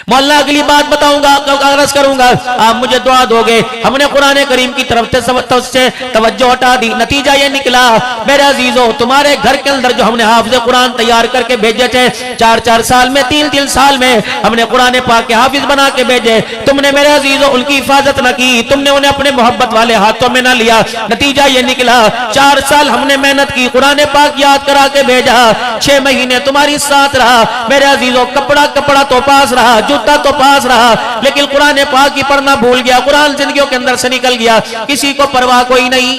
मौला अगली बात बताऊंगा, अर्ज करूंगा, आप मुझे दुआ दोगे। हमने कुरान करीम की तरफ से तवज्जो हटा दी, नतीजा ये निकला मेरे अजीजों, तुम्हारे घर के अंदर जो हमने हाफिज कुरान तैयार करके भेजे थे, 4-4 साल में, 3-3 साल में हमने कुरान पाक के हाफिज बना के भेजे, तुमने मेरे अजीजों उनकी हिफाजत न की, तुमने उन्हें अपने मोहब्बत वाले हाथों में न लिया। नतीजा ये निकला 4 साल हमने मेहनत की, कुरान पाक याद करा के भेजा, 6 महीने तुम्हारी साथ रहा मेरे अजीजों, कपड़ा तो पास रहा, जूता तो पास रहा, लेकिन कुरान पाक की पढ़ना भूल गया, कुरान जिंदगियों के अंदर से निकल गया, किसी को परवाह कोई नहीं।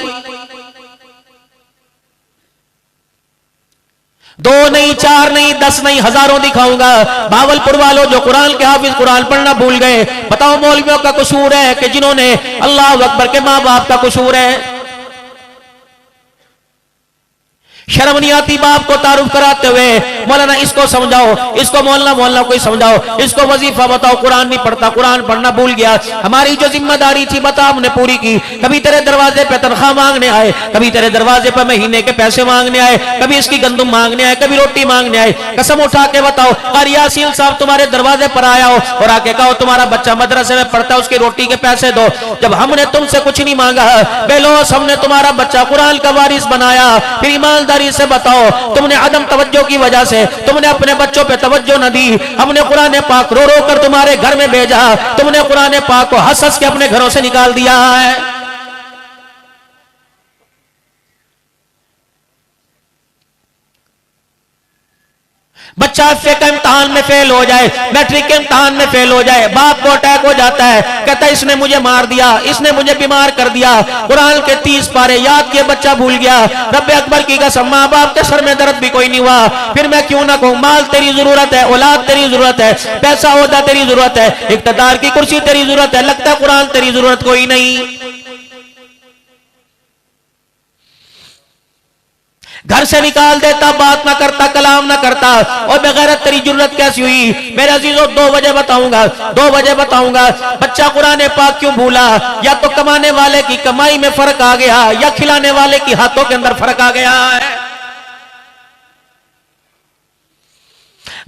2 नहीं, 4 नहीं, 10 नहीं, हजारों दिखाऊंगा। भावलपुर वालों जो कुरान के हाफिज कुरान पढ़ना भूल गए, बताओ मौलवियों का कसूर है कि जिन्होंने अल्लाह अकबर के माँ बाप का कसूर है? शर्म नहीं आती बाप को तारुफ कराते हुए, मौलाना इसको समझाओ, इसको मौलाना कोई समझाओ, इसको वजीफा बताओ, कुरान नहीं पढ़ता, कुरान पढ़ना भूल गया। हमारी जो जिम्मेदारी थी बता हमने पूरी की। कभी तेरे दरवाजे पे तनख्वाह मांगने आए, कभी तेरे दरवाजे पे महीने के पैसे मांगने आए, कभी इसकी गंदुम मांगने आए, कभी रोटी मांगने आए। कसम उठा के बताओ, कारी यासीन साहब तुम्हारे दरवाजे पर आया हो और आके कहो तुम्हारा बच्चा मदरसे में पढ़ता है, उसकी रोटी के पैसे दो, जब हमने तुमसे कुछ नहीं मांगा, बेलोस हमने तुम्हारा बच्चा कुरान का वारिस बनाया। फिर ईमानदारी से बताओ, तुमने अदम तवज्जो की वजह से तुमने अपने बच्चों पे तवज्जो न दी, हमने कुरान पाक रो रो कर तुम्हारे घर में भेजा, तुमने कुरान पाक को हंस हंस के अपने घरों से निकाल दिया है। बच्चा एफए का इम्तहान में फेल हो जाए, मैट्रिक के इम्तहान में फेल हो जाए, बाप को अटैक हो जाता है, कहता है इसने मुझे मार दिया, इसने मुझे बीमार कर दिया, कुरान के 30 पारे याद किए, बच्चा भूल गया। रब्बे अकबर की कसम, माँ बाप के सर में दर्द भी कोई नहीं हुआ, फिर मैं क्यों ना कहूं, माल तेरी जरूरत है, औलाद तेरी जरूरत है, पैसा ओहदा तेरी जरूरत है, इख्तिदार की कुर्सी तेरी जरूरत है, लगता है कुरान तेरी जरूरत कोई नहीं। घर से निकाल देता, बात ना करता, कलाम ना करता, और बेगैरत तेरी जरूरत कैसी हुई? मेरे अजीजों 2 वजह बताऊंगा। बच्चा कुरान पाक क्यों भूला? या तो कमाने वाले की कमाई में फर्क आ गया, या खिलाने वाले की हाथों के अंदर फर्क आ गया है।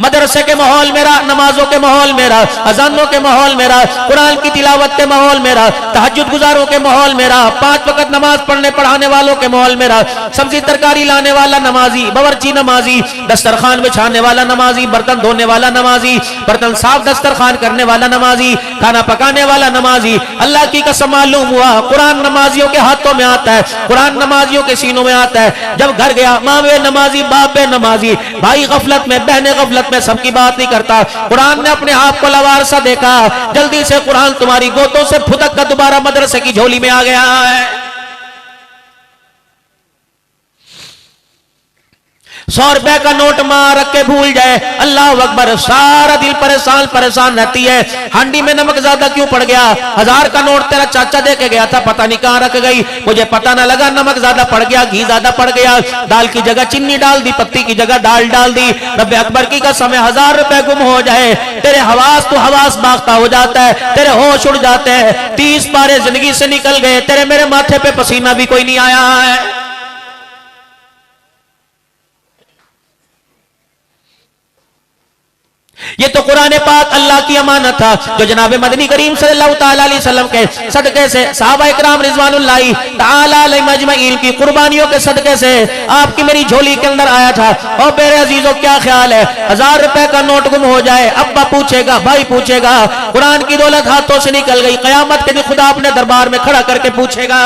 मदरसे के माहौल मेरा, नमाजों के माहौल मेरा, अजानों के माहौल मेरा, कुरान की तिलावत के माहौल मेरा, तहज्जुद गुजारों के माहौल मेरा, 5 वक्त नमाज पढ़ाने वालों के माहौल मेरा, सब्जी तरकारी लाने वाला नमाजी, बावर्ची नमाजी, दस्तरखान बिछाने वाला नमाजी, बर्तन धोने वाला नमाजी, बर्तन साफ दस्तरखान करने वाला नमाजी, खाना पकाने वाला नमाजी। अल्लाह की कसम मालूम हुआ कुरान नमाजियों के हाथों में आता है, कुरान नमाजियों के सीनों में आता है। जब घर गया, माँ बे नमाजी, बाप बे नमाजी, भाई गफलत में, बहने गफलत में, सबकी बात नहीं करता। कुरान ने अपने आप को लवार सा देखा, जल्दी से कुरान तुम्हारी गोदों से फुदक कर दोबारा मदरसे की झोली में आ गया है। 100 रुपए का नोट मां रख के भूल जाए, अल्लाह अकबर, सारा दिल परेशान रहती है। हांडी में नमक ज्यादा क्यों पड़ गया? 1000 का नोट तेरा चाचा दे के गया था, पता नहीं कहां रख गई, मुझे पता ना लगा, नमक ज्यादा पड़ गया, घी ज्यादा पड़ गया, दाल की जगह चीनी डाल दी, पत्ती की जगह दाल डाल दी। रब्बे अकबर की कसम, 1000 रुपए गुम हो जाए, तेरे हवास बाख्ता हो जाता है, तेरे होश उड़ जाते हैं, 30 पारे जिंदगी से निकल गए, तेरे मेरे माथे पे पसीना भी कोई नहीं आया है। ये तो कुरान पाक अल्लाह की अमानत था, जो जनाब मदनी करीम सल्लल्लाहु तआला अलैहि वसल्लम के सदके से, सहाबा इकराम रिजवानुल्लाहि तआला अलैहिम अजमईन की कुर्बानियों के सदके से आपकी मेरी झोली के अंदर आया था। और मेरे अजीजों, क्या ख्याल है, 1000 रुपए का नोट गुम हो जाए, अब्बा पूछेगा, भाई पूछेगा, कुरान की दौलत हाथों से निकल गई, कयामत के दिन खुदा अपने दरबार में खड़ा करके पूछेगा।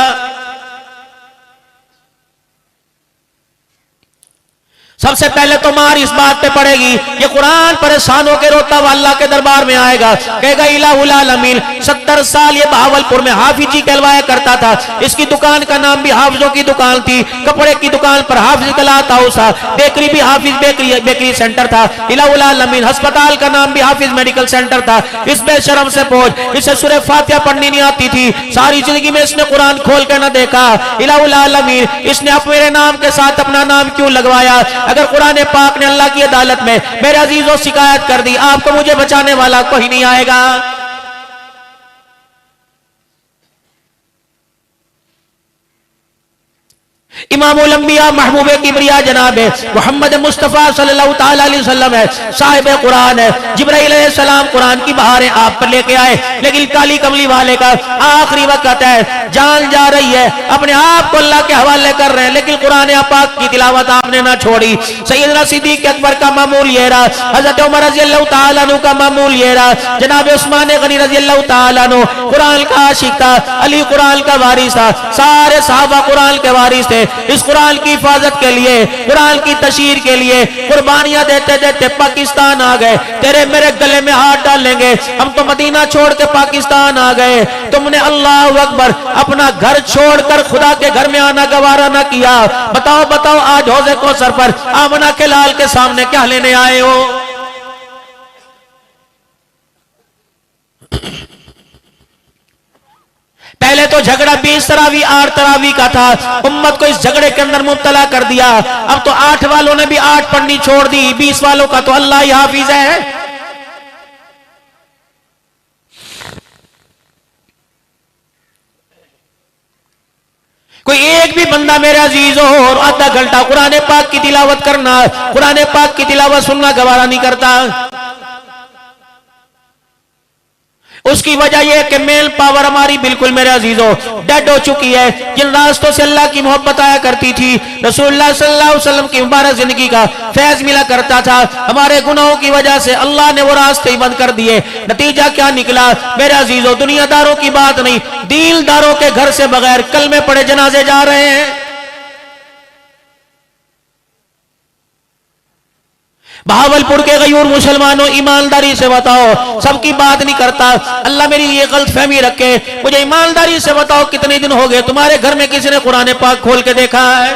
सबसे पहले तो मार इस बात पे पड़ेगी, ये कुरान परेशान होकर रोता हुआ अल्लाह के दरबार में आएगा, कहेगा इलाहुल आलमीन, 70 साल ये बहावलपुर में हाफिज जी कहलवाया करता था, इसकी दुकान का नाम भी हाफिजों की दुकान थी, कपड़े की दुकान पर हाफिज कलात हाउस था, बेकरी भी हाफिज बेकरी सेंटर था, इलाहुल आलमीन, अस्पताल का नाम भी हाफिज मेडिकल सेंटर था। इस बेशरम से पहुंच, इसे सूरह फातिहा पढ़नी नहीं आती थी, सारी जिंदगी में इसने कुरान खोल कर न देखा। इलाहुल आलमीन, इसने मेरे नाम के साथ अपना नाम क्यों लगवाया? अगर कुरान पाक ने अल्लाह की अदालत में मेरे अजीजों शिकायत कर दी, आपको मुझे बचाने वाला कोई नहीं आएगा। इमामुल अंबिया महबूब किबरिया जनाब मोहम्मद मुस्तफ़ा सल्लल्लाहु ताला अलैहि वसल्लम है, साहिब कुरान है। जिब्राइल अलैहिस्सलाम कुरान की बहारें आप पर लेके आए, लेकिन काली कमली वाले का आखिरी वक्त है, जान जा रही है, अपने आप को अल्लाह के हवाले कर रहे हैं, लेकिन कुरान पाक की तिलावत आपने ना छोड़ी। सैयदना सिद्दीक अकबर का मामूल ये रहा, हजरत उमर रज़ियल्लाहु ताला अन्हु का मामूल ये रहा, जनाब उस्मान गनी रज़ियल्लाहु ताला अन्हु कुरान का आशिक था, अली कुरान का वारिस था, सारे सहाबा कुरान के वारिस थे। इस कुरान की हिफाजत के लिए, कुरान की तशहीर के लिए कुर्बानियां देते देते पाकिस्तान आ गए। तेरे मेरे गले में हाथ डालेंगे, हम तो मदीना छोड़ के पाकिस्तान आ गए। तुमने अल्लाह अकबर अपना घर छोड़कर खुदा के घर में आना गवारा ना किया। बताओ बताओ, आज हौज़े कौसर पर आमना के लाल के सामने क्या लेने आए हो? पहले तो झगड़ा 20 तरावी 8 तरावी का था, उम्मत को इस झगड़े के अंदर मुब्तला कर दिया। अब तो 8 वालों ने भी 8 पढ़नी छोड़ दी, 20 वालों का तो अल्लाह ही हाफिज है। कोई एक भी बंदा मेरे अजीज हो और आधा घंटा कुरान पाक की तिलावत करना, कुरान पाक की तिलावत सुनना गवारा नहीं करता। उसकी वजह यह कि मेल पावर हमारी बिल्कुल मेरे अजीजों डेड हो चुकी है। जिन रास्तों से अल्लाह की मोहब्बत आया करती थी, रसूलुल्लाह सल्लल्लाहु अलैहि वसल्लम की मुबारक जिंदगी का फैज मिला करता था, हमारे गुनाहों की वजह से अल्लाह ने वो रास्ते ही बंद कर दिए। नतीजा क्या निकला मेरे अजीजों? दुनियादारों की बात नहीं, दीनदारों के घर से बगैर कलमे पड़े जनाजे जा रहे हैं। बहावलपुर के गयूर मुसलमानों, ईमानदारी से बताओ, सबकी बात नहीं करता, अल्लाह मेरी ये गलत फहमी रखे, मुझे ईमानदारी से बताओ कितने दिन हो गए तुम्हारे घर में किसी ने कुरान पाक खोल के देखा है?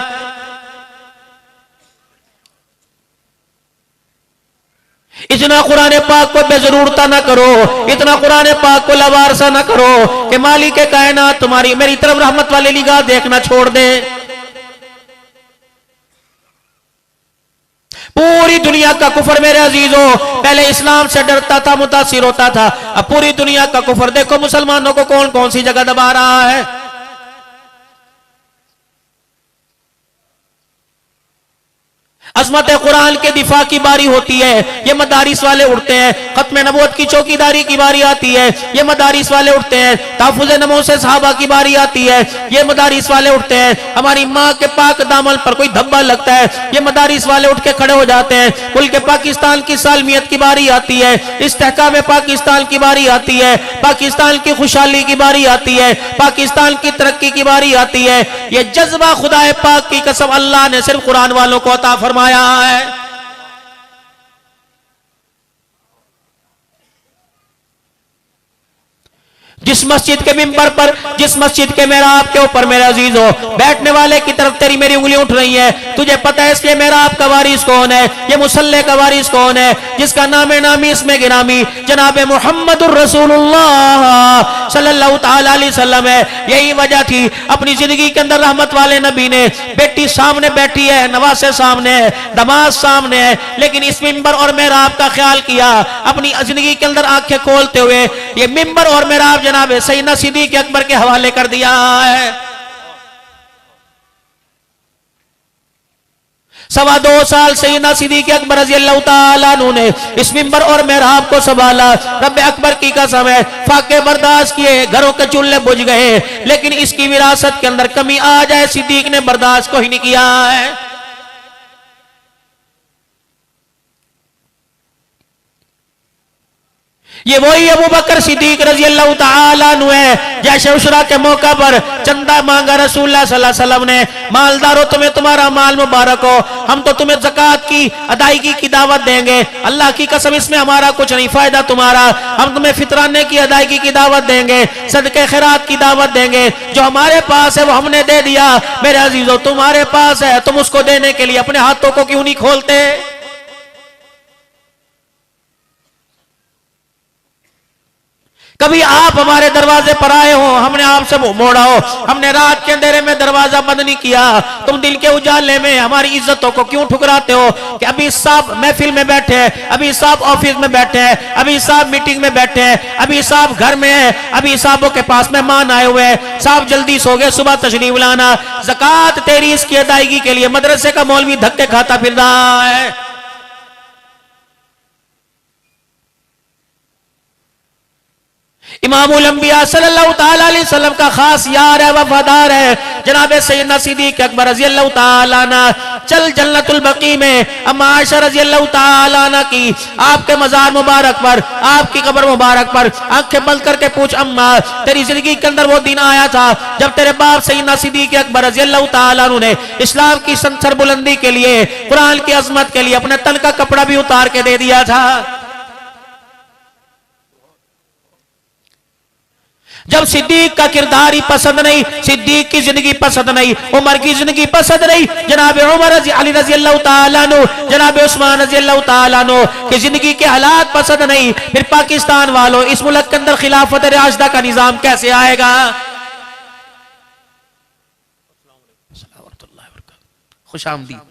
इतना कुरान पाक को बेजरूरता ना करो, इतना कुरान पाक को लवारसा ना करो कि मालिक के कायनात तुम्हारी मेरी तरफ रहमत वाले निगाह देखना छोड़ दे। पूरी दुनिया का कुफर मेरे अजीजों पहले इस्लाम से डरता था, मुतासिर होता था, अब पूरी दुनिया का कुफर देखो मुसलमानों को कौन कौन सी जगह दबा रहा है। अज़मत कुरान के दिफा की बारी होती है, ये मदारिस वाले उठते हैं, खत्म नबूवत की चौकीदारी की बारी आती है, ये मदारिस वाले उठते हैं, तहफ़्फ़ुज़ नमूज़ से सहाबा की बारी आती है, ये मदारिस वाले उठते हैं, हमारी माँ के पाक दामन पर कोई धब्बा लगता है, ये मदारिस वाले उठ के खड़े हो जाते हैं। मुल्क पाकिस्तान की सालमियत की बारी आती है, इस्तेहकाम पाकिस्तान की बारी आती है, पाकिस्तान की खुशहाली की बारी आती है, पाकिस्तान की तरक्की की बारी आती है। ये जज्बा खुदा पाक की कसम अल्लाह ने सिर्फ कुरान वालों को अता फरमाया है। जिस मस्जिद के मिंबर पर, जिस मस्जिद के मेहराब के ऊपर मेरे अजीज हो बैठने वाले की तरफ तेरी मेरी उंगलियां उठ रही हैं, तुझे पता है इसलिए मेहराब का वारिस कौन है, ये मुसल्ले का वारिस कौन है? जिसका नाम नामी इसमें गिरामी जनाब मुहम्मदुर रसूलुल्लाह सल्लल्लाहु ताला अलैहि वसल्लम है। यही वजह थी अपनी जिंदगी के अंदर रहमत वाले नबी ने, बेटी सामने बैठी है, नवासे सामने है, दमाद सामने है, लेकिन इस मिंबर और मेहराब का ख्याल किया अपनी जिंदगी के अंदर आंखें खोलते हुए, ये मिंबर और मेहराब जनाब सैयदना सिद्दीक अकबर के हवाले कर दिया है। 2.25 साल सैयदना सिद्दीक अकबर रज़ियल्लाहु ताला अन्हु ने इस मिंबर और मेहराब को संभाला। रब अकबर की कसम है, फाके बर्दाश्त किए, घरों के चूल्हे बुझ गए, लेकिन इसकी विरासत के अंदर कमी आ जाए सिद्दीक ने बर्दाश्त को ही नहीं किया है। ये वही अबू बकर सिद्दीक रज़ियल्लाहु ताला अन्हु है, जैसे उशरा के मौका पर चंदा मांगा रसूलुल्लाह सल्लल्लाहु अलैहि वसल्लम ने, मालदारों तुम्हें तुम्हारा माल मुबारक हो, हम तो तुम्हें ज़कात की अदायगी की दावत देंगे, अल्लाह की कसम इसमें हमारा कुछ नहीं, फायदा तुम्हारा, हम तुम्हें फितराने की अदायगी की दावत देंगे, सदके खैरात की दावत देंगे, जो हमारे पास है वो हमने दे दिया। मेरे अजीजों तुम्हारे पास है, तुम उसको देने के लिए अपने हाथों को क्यों नहीं खोलते? कभी आप हमारे दरवाजे पर आए हो, हमने आपसे मुंह मोड़ा हो, हमने रात के अंधेरे में दरवाजा बंद नहीं किया, तुम दिल के उजाले में हमारी इज्जतों को क्यों ठुकराते हो कि अभी साहब महफिल में बैठे हैं, अभी साहब ऑफिस में बैठे हैं, अभी साहब मीटिंग में बैठे हैं, अभी साहब घर में है, अभी साहबों के पास मेहमान आए हुए हैं, साहब जल्दी सो गए, सुबह तशरीफ लाना। ज़कात तेरी इसकी अदायगी के लिए मदरसे का मौलवी धक्के खाता फिर रहा है। इमामुल अंबिया सल्लल्लाहु ताला अलैहि वसल्लम का खास यार है, वफादार है, जनाब सैयदना सिद्दीक अकबर रज़ी अल्लाह ताला अन्हु चल जन्नतुल बकी में अम्मा आयशा रज़ी अल्लाह ताला अन्हा की आपके मजार मुबारक पर, आपकी कब्र मुबारक पर आंखें बंद करके पूछ, अम्मा तेरी जिंदगी के अंदर वो दिन आया था जब तेरे बाप सैयदना सिद्दीक अकबर रज़ी अल्लाह ताला अन्हु ने इस्लाम की सरबुलंदी के लिए, कुरान की अजमत के लिए अपने तन का कपड़ा भी उतार के दे दिया था। जब सिद्दीक का किरदार ही पसंद नहीं, सिद्दीक की जिंदगी पसंद नहीं, उमर की जिंदगी पसंद नहीं, जनाब उमर अली रज़ी अल्लाह ताला अन्हु, जनाब उस्मान रज़ी अल्लाह ताला अन्हु की जिंदगी के हालात पसंद नहीं, फिर पाकिस्तान वालों इस मुल्क के अंदर खिलाफत राशिदा का निजाम कैसे आएगा? खुशामदीद।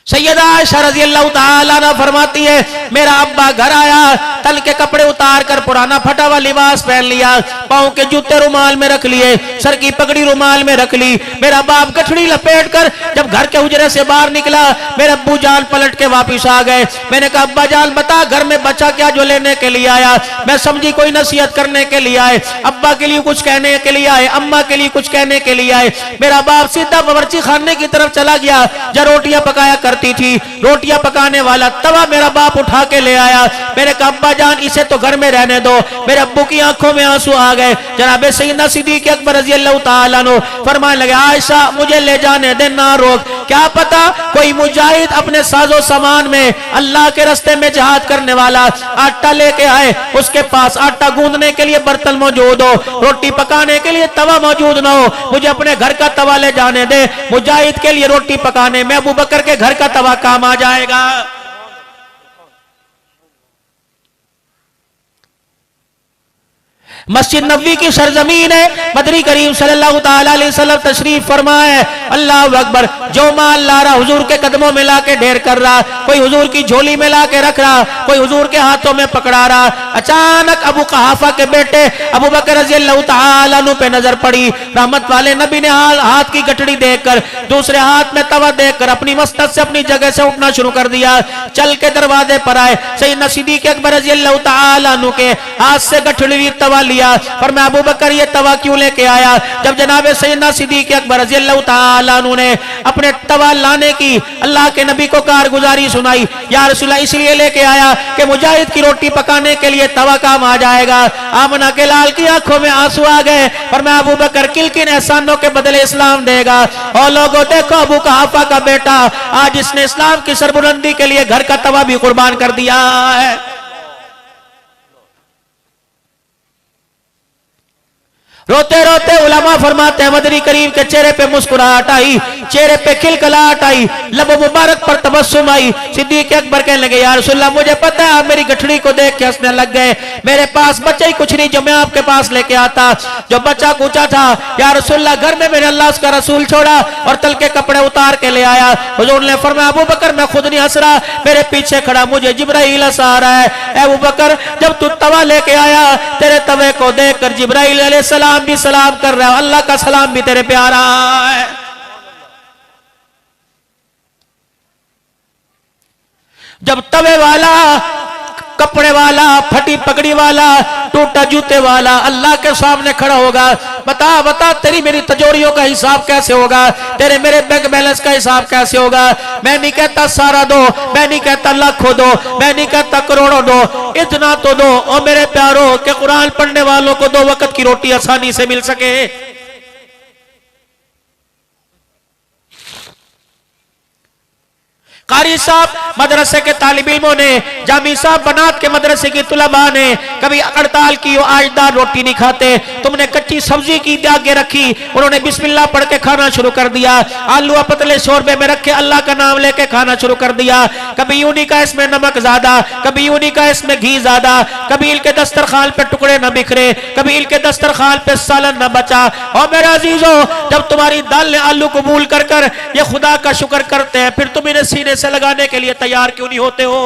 सैयदा आयशा रज़ी अल्लाह ताला अन्हा फरमाती है, मेरा अब्बा घर आया, तन के कपड़े उतार कर पुराना फटा हुआ लिबास पहन लिया, पाँव के जूते रुमाल में रख लिए, सर की पगड़ी रुमाल में रख ली। मेरा बाप गठड़ी लपेट कर जब घर के हुजरे से बाहर निकला, मेरे अब्बू जान पलट के वापिस आ गए। मैंने कहा, अब्बा जान बता घर में बच्चा क्या जो लेने के लिए आया? मैं समझी कोई नसीहत करने के लिए आए, अब्बा के लिए कुछ कहने के लिए आए, अम्मा के लिए कुछ कहने के लिए आए। मेरा बाप सीधा बावर्ची खाने की तरफ चला गया, जब रोटियां पकाया करती थी, रोटियां पकाने वाला तवा मेरा बाप उठा के ले आया। मैंने कहा, अब्बा जान इसे तो घर में रहने दो। मेरे अब्बू की आंखों में आंसू आ गए। जनाब सैयदना सिद्दीक अकबर रज़ी अल्लाह ताला अन्हु फरमाने लगे, आयशा मुझे ले जाने दे, ना रोक, क्या पता कोई मुजाहिद अपने साजो सामान में अल्लाह के रास्ते में जिहाद करने वाला आटा लेके आए, उसके पास आटा गूंदने के लिए बर्तन मौजूद हो, रोटी पकाने के लिए तवा मौजूद ना हो, मुझे अपने घर का तवा ले जाने दे। मुजाहिद के लिए रोटी पकाने में अबू बकर के घर का तवा काम आ जाएगा। मस्जिद नबवी की सरजमीन है, मदनी करीम सल्लल्लाहु ताला अलैहि वसल्लम तशरीफ फरमाए। अल्लाह अकबर। जो माल ला रहा हुजूर के कदमों में ला के ढेर कर रहा, कोई हुजूर की झोली में ला के रख रहा, कोई हुजूर के हाथों में पकड़ा रहा। अचानक अबू कहाफा के बेटे अबू बकर रज़ी अल्लाह ताला अन्हु पे नजर पड़ी। रहमत वाले नबी ने हाथ की गठड़ी देखकर, दूसरे हाथ में तवा देखकर अपनी मस्तक से अपनी जगह से उठना शुरू कर दिया। चल के दरवाजे पर आए, सैयदना सिद्दीक अकबर रज़ी अल्लाह ताला अन्हु के हाथ से गठड़ी तवा पर मैं अबू बकर ये तवा क्यों लेके आया? जब जनाब सैयदना सिद्दीक अकबर रज़ी अल्लाह ताला अन्हु ने अपने तवा लाने की अल्लाह के नबी को कारगुजारी सुनाई, या रसूलल्लाह इसलिए लेके आया कि मुजाहिद की रोटी पकाने के लिए तवा काम आ जाएगा। आमना के लाल की आंखों में आंसू आ गए। पर मैं अबू बकर किन किन एहसानों के बदले इस्लाम देगा। और लोगों देखो, अबू कहाफा का बेटा आज इसने इस्लाम की सरबुलंदी के लिए घर का तवा भी कुर्बान कर दिया है। रोते रोते उलमा फरमाते हैं, मदनी करीम के चेहरे पे मुस्कुराहट आई, चेहरे पे खिलखिलाहट आई, लबो मुबारक पर तबस्सुम आई। सिद्दीक अकबर कहने लगे, या रसूलल्लाह मुझे पता है आप मेरी गठड़ी को देख के हंसने लग गए, मेरे पास बच्चा ही कुछ नहीं जो मैं आपके पास लेके आता। जो बच्चा पूछा था, या रसूलल्लाह घर में मैंने अल्लाह उसका रसूल छोड़ा और तल के कपड़े उतार के ले आया। हुजूर ने फरमाया, अबू बकर मैं खुद नहीं हंस रहा, मेरे पीछे खड़ा मुझे जिब्राइल हंसा रहा है। अबू बकर जब तू तवा लेके आया, तेरे तवे को देख कर जिब्राइल अलैहिस्सलाम भी सलाम कर रहा है, अल्लाह का सलाम भी तेरे पे आ रहा है। जब तवे वाला, कपड़े वाला, फटी पगड़ी वाला, टूटा जूते वाला अल्लाह के सामने खड़ा होगा, बता बता तेरी मेरी तिजोरियों का हिसाब कैसे होगा, तेरे मेरे बैंक बैलेंस का हिसाब कैसे होगा। मैं नहीं कहता सारा दो, मैं नहीं कहता लाखों दो, मैं नहीं कहता करोड़ों दो, इतना तो दो और मेरे प्यारों के कुरान पढ़ने वालों को 2 वक्त की रोटी आसानी से मिल सके। कारी साहब मदरसे के तालिब इल्मों ने, जामी साहब बनात के मदरसे की तुलबा ने कभी हड़ताल की, आजदार रोटी नहीं खाते, तुमने कच्ची सब्जी की आगे रखी, उन्होंने बिस्मिल्लाह पढ़ के खाना शुरू कर दिया, आलू पतले शोरबे में रखे अल्लाह का नाम लेके खाना शुरू कर दिया, कभी यूं नहीं कहा इसमें नमक ज्यादा, कभी यूं नहीं कहा इसमें घी ज्यादा, कभी इनके दस्तरखान पे टुकड़े न बिखरे, कभी इनके दस्तरखान पे सालन न बचा। और मेरे अजीजों, जब तुम्हारी दाल ने आलू कबूल कर कर ये खुदा का शुक्र करते हैं, फिर तुम इन्हें सीने से लगाने के लिए तैयार क्यों नहीं होते हो?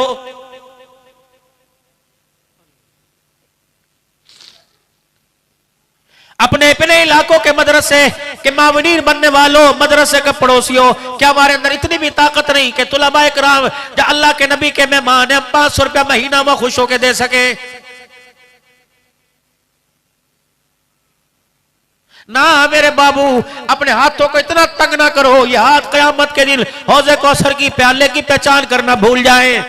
अपने अपने इलाकों के मदरसे के मामूनीन बनने वालों, मदरसे के पड़ोसियों, क्या हमारे अंदर इतनी भी ताकत नहीं कि तुलबा इकराम जो अल्लाह के नबी के मेहमान है 500 रुपया महीना में खुश होकर दे सके? ना मेरे बाबू, अपने हाथों को इतना तंग ना करो, ये हाथ कयामत के दिन हौजे कौसर की प्याले की पहचान करना भूल जाएं।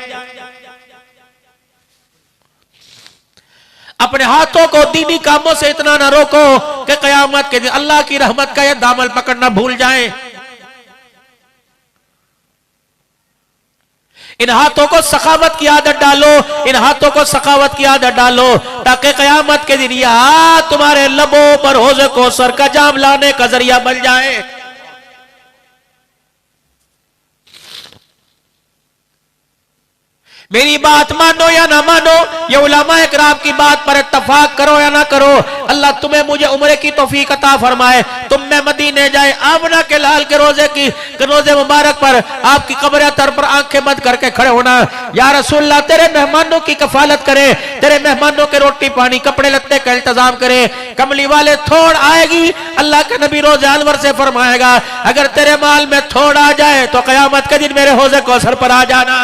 अपने हाथों को दीनी कामों से इतना ना रोको कि कयामत के दिन अल्लाह की रहमत का यह दामन पकड़ना भूल जाएं। इन हाथों को सखावत की आदत डालो, इन हाथों को सखावत की आदत डालो, ताकि कयामत के दिन यह हाथ तुम्हारे लबों पर हौज़े कौसर का जाम लाने का जरिया बन जाए। मेरी बात मानो या ना मानो, ये उलमा इकराम की बात पर इत्तफाक करो या ना करो, अल्लाह तुम्हें मुझे उम्र की तौफीक अता फरमाए, तुम में मदीने जाए, आमना के लाल के रोजे मुबारक पर आपकी कब्र तर पर आंखें बंद करके खड़े होना, या रसूलल्लाह तेरे मेहमानों की कफालत करे, तेरे मेहमानों के रोटी पानी कपड़े लत्ते का इंतजाम करे। कमली वाले थोड़ आएगी, अल्लाह के नबी रोज़े अनवर से फरमाएगा अगर तेरे माल में थोड़ आ जाए तो कयामत के दिन मेरे हौज़े कौसर पर आ जाना।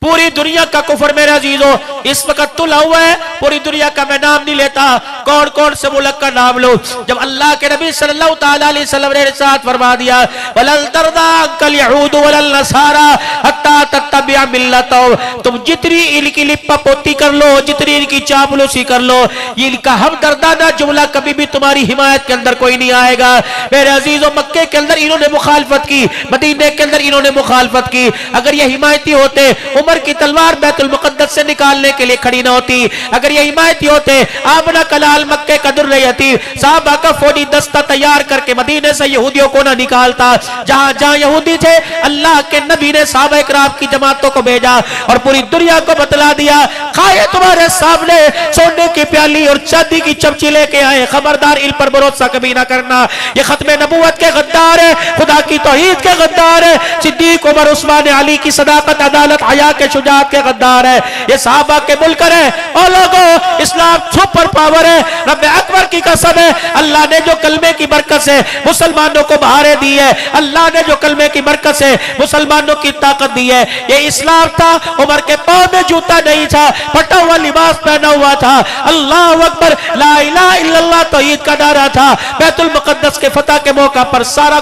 पूरी दुनिया का कुफर मेरे अजीजों इस वक्त तुला हुआ है, पूरी दुनिया का मैं नाम नहीं लेता, कौन कौन से मुल्क का नाम लो। जब अल्लाह के नबी सल्लल्लाहु तआला अलैहि वसल्लम ने इरशाद फरमा दिया वलल तर्दा कल यहूद वलल नसारा हत्ता तत्तबिअ मिल्लतहुम, तुम जितनी इनकी लिप्पा पोती कर लो, जितनी इनकी चापलूसी कर लो, ये इनका हमदर्दाना जुमला कभी भी तुम्हारी हिमायत के अंदर कोई नहीं आएगा। मेरे अजीजों, मक्के के अंदर इन्होंने मुखालफत की, मदीने के अंदर इन्होंने मुखालफत की, अगर ये हिमायती होते उमर की तलवार बैतुल मुकद्दस से निकालने के लिए खड़ी न होती, अगर ये हिमायती होते आमना कलाल मक्के का दुर्रयती साहबा का फौजी दस्ता तैयार करके मदीने से यहूदियों को ना निकालता। जहां जहां यहूदी थे अल्लाह के नबी ने सहाबा इकराम की जमातों को भेजा और पूरी दुनिया को बतला दिया खाए तुम्हारे सामने सोने की प्याली और चांदी की चमची लेके आए, खबरदार इन पर भरोसा कभी ना करना। ये खत्मे नबूवत के गद्दार है, खुदा की तौहीद के गद्दार है, सिद्दीक उमर उस्मान अली की सदाकत अदालत हया के शुजाअत के गद्दार है, ये सहाबा के मुल्कर है। और लोगों, इस्लाम सुपर पावर है, रब्बे अकबर की कसम है, अल्लाह ने जो कलमे की बरकत से मुसलमानों को बहारें दी है, अल्लाह ने जो कलमे की बरकत से मुसलमानों की ताकत दी है, ये इस्लाम था। उमर के पांव में जूता नहीं था, फटा हुआ लिबास पहना हुआ था, अल्लाह अकबर ला इलाहा इल्लल्लाह तौहीद का नारा था। बैतुल मुकद्दस के फतह के मौका पर सारा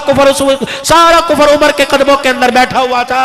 कुफर उमर के कदमों के अंदर बैठा हुआ था।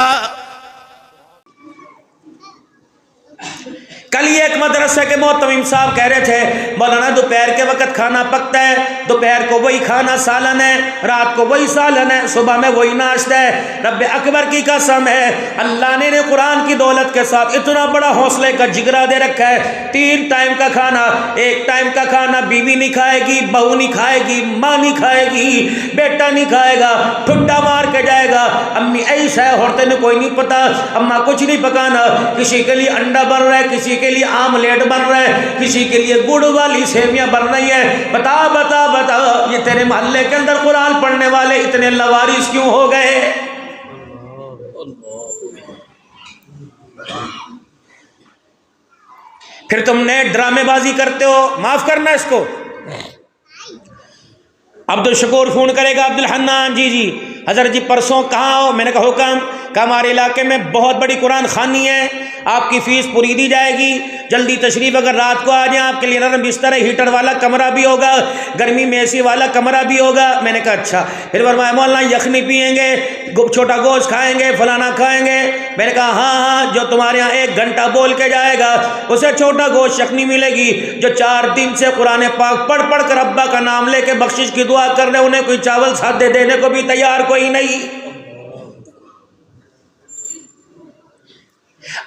कल ही एक मदरसे के मोहतमीम साहब कह रहे थे मौलाना दोपहर के वक्त खाना पकता है, दोपहर को वही खाना सालन है, रात को वही सालन है, सुबह में वही नाश्ता है। रब्बे अकबर की कसम है, अल्लाह ने कुरान की दौलत के साथ इतना बड़ा हौसले का जिगरा दे रखा है। 3 टाइम का खाना, एक टाइम का खाना बीवी नहीं खाएगी, बहू नहीं खाएगी, माँ नहीं खाएगी, बेटा नहीं खाएगा, ठुड्डा मार के जाएगा। अम्मी ऐसा है औरतें ने कोई नहीं पता, अम्मा कुछ नहीं पकाना, किसी के लिए अंडा बन रहा है, किसी के लिए आमलेट बन रहा है, किसी के लिए गुड़ वाली सेवियां बन रही है। बता बता बता, ये तेरे मोहल्ले के अंदर कुरान पढ़ने वाले इतने लवारिस क्यों हो गए? फिर तुमने ड्रामेबाजी करते हो, माफ करना इसको। अब्दुल शकूर फोन करेगा, अब्दुल हन्नान जी हजरत जी परसों कहाँ हो? मैंने कहा हुक्म। कि हमारे इलाके में बहुत बड़ी कुरान खानी है, आपकी फ़ीस पूरी दी जाएगी, जल्दी तशरीफ़ अगर रात को आ जाए, आपके लिए नरम बिस्तर है, हीटर वाला कमरा भी होगा, गर्मी में एसी वाला कमरा भी होगा। मैंने कहा अच्छा। फिर फरमाया मौलाना यखनी पियेंगे, छोटा गोश्त खाएंगे, फलाना खाएंगे। मैंने कहा हाँ हाँ, जो तुम्हारे यहाँ 1 घंटा बोल के जाएगा उसे छोटा गोश्त यखनी मिलेगी। जो 4 दिन से कुरान पाक पढ़ पढ़ कर अब्बा का नाम लेके बख्शिश की दुआ कर रहे, उन्हें कोई चावल सादे देने को भी तैयार कोई नहीं।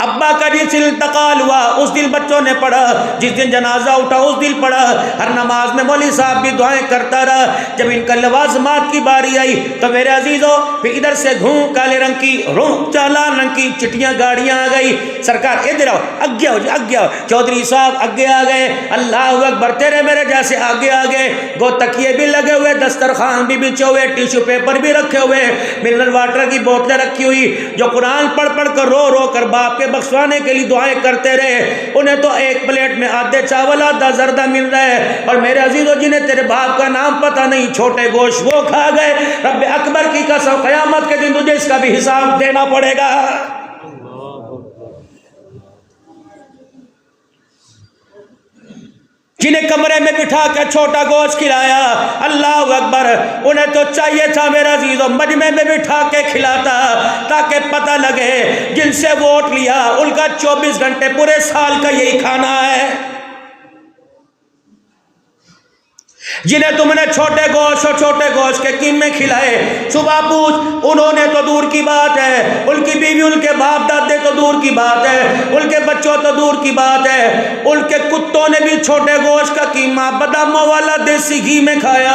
अब्बा का जिस दिन इंतकाल हुआ उस दिन बच्चों ने पढ़ा, जिस दिन जनाजा उठा उस दिन पढ़ा। हर नमाज में मौलवी साहब भी दुआएं करता रहा। जब इनका लवाजमात की बारी आई तो मेरे अजीजों फिर इधर से घूम काले रंग की रूह लाल रंग की चिट्टियां गाड़ियां आ गई। सरकार इधर आओ, आगे आओ, आगे आओ। चौधरी साहब आगे आ गए, अल्लाह अकबर, तेरे मेरे जैसे आगे आ गए। गो तकिए भी लगे हुए, दस्तरखान भी बिछे हुए, टिश्यू पेपर भी रखे हुए, मिनरल वाटर की बोतलें रखी हुई। जो कुरान पढ़ पढ़ कर रो रो कर बाप के बख्शवाने के लिए दुआएं करते रहे, उन्हें तो एक प्लेट में आधे चावल आधा जर्दा मिल रहा है। और मेरे अजीजों जिन्हें तेरे बाप का नाम पता नहीं, छोटे गोश्त वो खा गए। रब्बे अकबर की कसम, क़यामत के दिन तुझे इसका भी हिसाब देना पड़ेगा। जिन्हें कमरे में बिठा के छोटा गोश्त खिलाया, अल्लाह अकबर, उन्हें तो चाहिए था मेरा अजीजों मजमे में बिठा के खिलाता, ताकि पता लगे जिनसे वोट लिया उनका 24 घंटे पूरे साल का यही खाना है। जिन्हें तुमने छोटे गोश्त और छोटे गोश्त के कीमे खिलाए, सुबह पूछ, उन्होंने तो दूर की बात है, उनकी बीवी उनके बाप दादे तो दूर की बात है, उनके बच्चों तो दूर की बात है, उनके कुत्तों ने भी छोटे गोश्त का कीमा बादामों वाला देसी घी में खाया।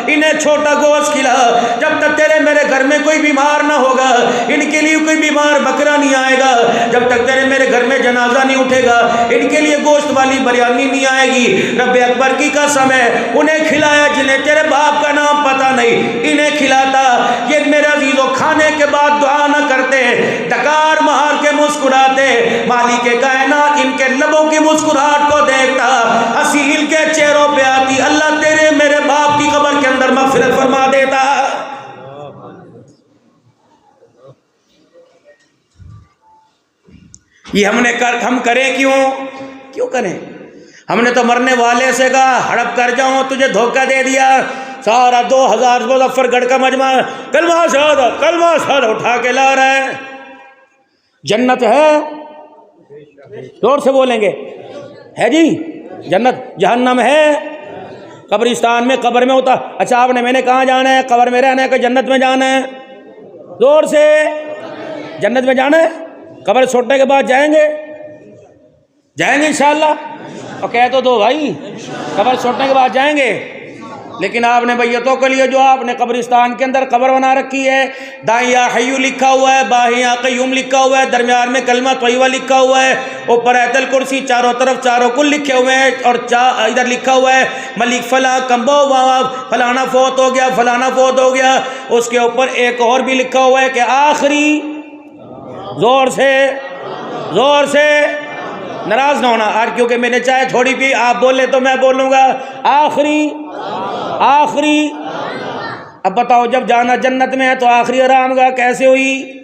इन्हें छोटा गोश्त खिला। जब तक तेरे मेरे घर में कोई बीमार ना होगा, इनके लिए कोई बीमार बकरा नहीं आएगा। जब तक तेरे मेरे घर में जनाजा नहीं उठेगा, इनके लिए गोश्त वाली बिरयानी नहीं आएगी। रब्बे अकबर की कसम है, उन्हें खिलाया जिन्हें तेरे बाप का नाम पता नहीं, इन्हें खिलाता। ये मेरे अजीजों खाने के बाद दुआ न करते, डकार मार के मुस्कुराते। मालिक के कायनात इनके लबों की मुस्कुराहट को देखता, हंसी इनके चेहरों पे आती। अल्लाह तेरे मेरे बाप की कब्र के अंदर मग़फ़िरत फरमा देता। ये हम करें क्यों करें? हमने तो मरने वाले से कहा हड़प कर जाऊं, तुझे धोखा दे दिया। सारा 2000 मुज़फ़्फ़रगढ़ का मजमा कलमा शहादत उठा के ला रहा है। जन्नत है, जोर से बोलेंगे, है जी? जन्नत, जहन्नम है, कब्रिस्तान में, कब्र में होता। अच्छा आपने मैंने कहाँ जाना है? कब्र में रहना है कि जन्नत में जाना है? जोर से, जन्नत में जाना है। कब्र छोड़ने के बाद जाएंगे इंशाअल्लाह। और कह तो दो भाई, कब्र छोड़ने के बाद जाएंगे। लेकिन आपने भैयतों के लिए जो आपने कब्रिस्तान के अंदर कब्र बना रखी है, दाएं या हय्यू लिखा हुआ है, बाएं या क़य्यूम लिखा हुआ है, दरमियान में कलमा तय्यबा लिखा हुआ है, ऊपर आयतुल कुर्सी, चारों तरफ चारों कुल लिखे हुए हैं। और इधर लिखा हुआ है मलिक फला कम्बो वावा, फलाना फोत हो गया, फलाना फोत हो गया। उसके ऊपर एक और भी लिखा हुआ है कि आखिरी, जोर से नाराज ना होना आज, क्योंकि मैंने चाय थोड़ी पी, आप बोले तो मैं बोलूँगा आखिरी। अब बताओ, जब जाना जन्नत में है तो आखिरी आराम का कैसे हुई?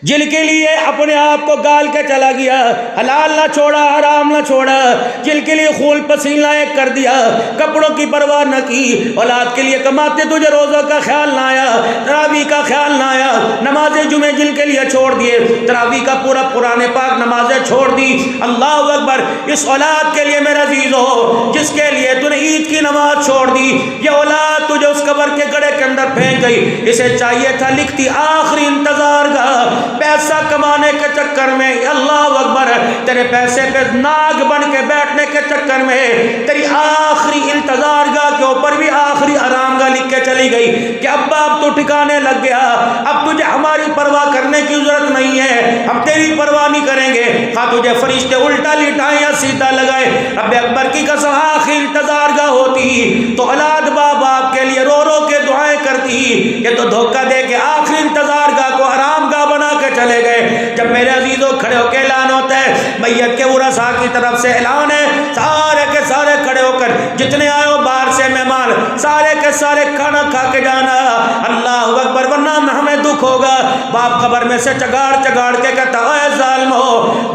जिनके लिए अपने आप को गाल के चला गया, हलाल ना छोड़ा, हराम ना छोड़ा, जिनके लिए खून पसीना एक कर दिया, कपड़ों की परवाह न की, औलाद के लिए कमाते तुझे रोज़ों का ख्याल ना आया, तरावी का ख्याल ना आया, नमाज जुमे जिनके लिए छोड़ दिए, तरावी का पूरा कुरान पाक नमाजें छोड़ दी। अल्लाह अकबर, इस औलाद के लिए मेरा अजीज हो जिसके लिए तूने ईद की नमाज छोड़ दी, ये औलाद तुझे उस कब्र के गड्ढे के अंदर फेंक गई। इसे चाहिए था लिखती आखिरी इंतजार का, पैसा कमाने के चक्कर में, अल्लाह अकबर, तेरे पैसे पे नाग बन के बैठने के चक्कर में तेरी आखिरी इंतजारगाह के ऊपर भी आखिरी आरामगाह लिख के चली गई कि अब्बा अब तो ठिकाने लग गया, अब तुझे हमारी परवाह करने की जरूरत नहीं है, हम तेरी परवाह नहीं करेंगे। हाँ तुझे फरिश्ते उल्टा लिटाए या सीधा लगाए, रब्बे अकबर की कसम आखिरी इंतजारगाह होती तो औलाद बाप बाप के लिए रो रो के दुआएं करती। ये तो धोखा दे के आखिरी इंतजारगाह को आरामगाह बना के चले गए। जब मेरे अजीजों खड़े होकर ऐलान होता है, मैयत के उरसा की तरफ से ऐलान है, सारे के सारे खड़े होकर, जितने आए हो बाहर से मेहमान, सारे के सारे खाना खा के जाना। अल्लाह अकबर, वरना हमें दुख होगा। बाप खबर में से चगाड़ चगाड़ के कहता है जालिमो,